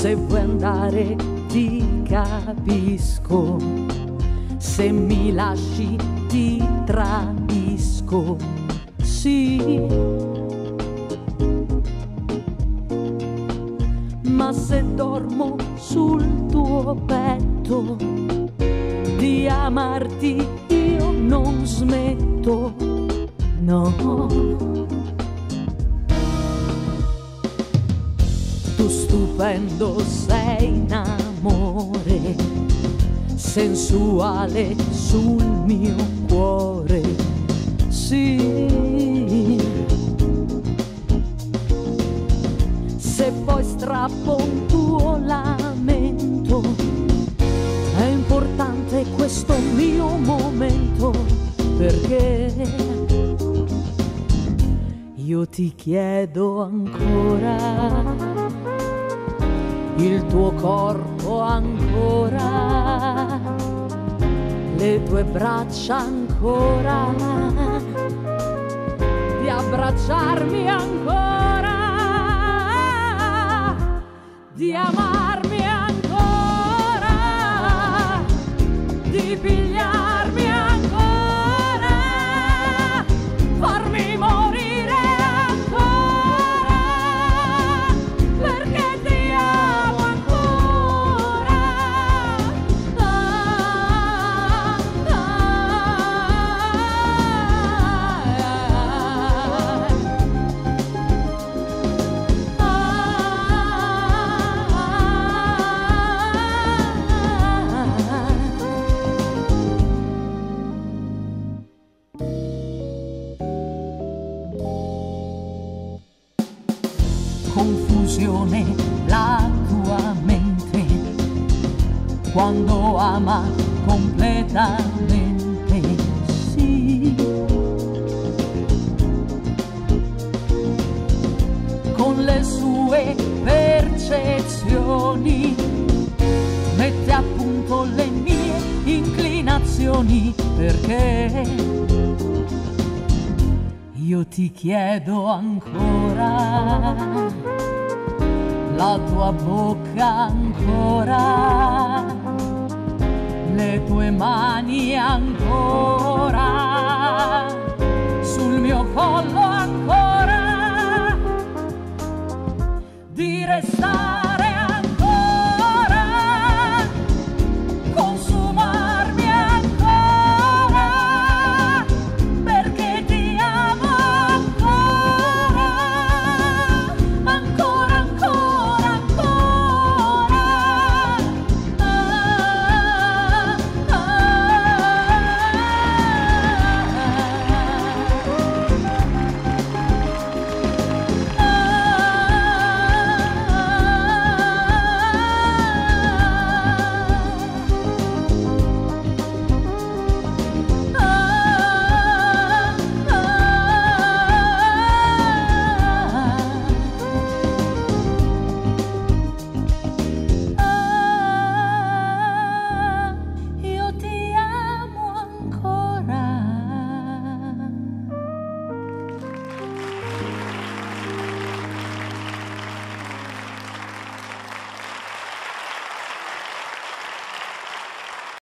Se vuoi andare ti capisco, se mi lasci ti tradisco, sì. Ma se dormo sul tuo petto, di amarti io non smetto, no. Tu stupendo sei in amore, sensuale sul mio cuore, sì. Se poi strappo un tuo lamento, è importante questo mio momento, perché io ti chiedo ancora, il tuo corpo ancora, le tue braccia ancora, di abbracciarmi ancora, di amarmi ancora, di pigliarmi ancora, farmi morire ancora, perché ti amo ancora. Confusione la tua mente quando ama completamente, sì. Con le sue percezioni mette a punto le mie inclinazioni, perché io ti chiedo ancora, la tua bocca ancora, le tue mani ancora.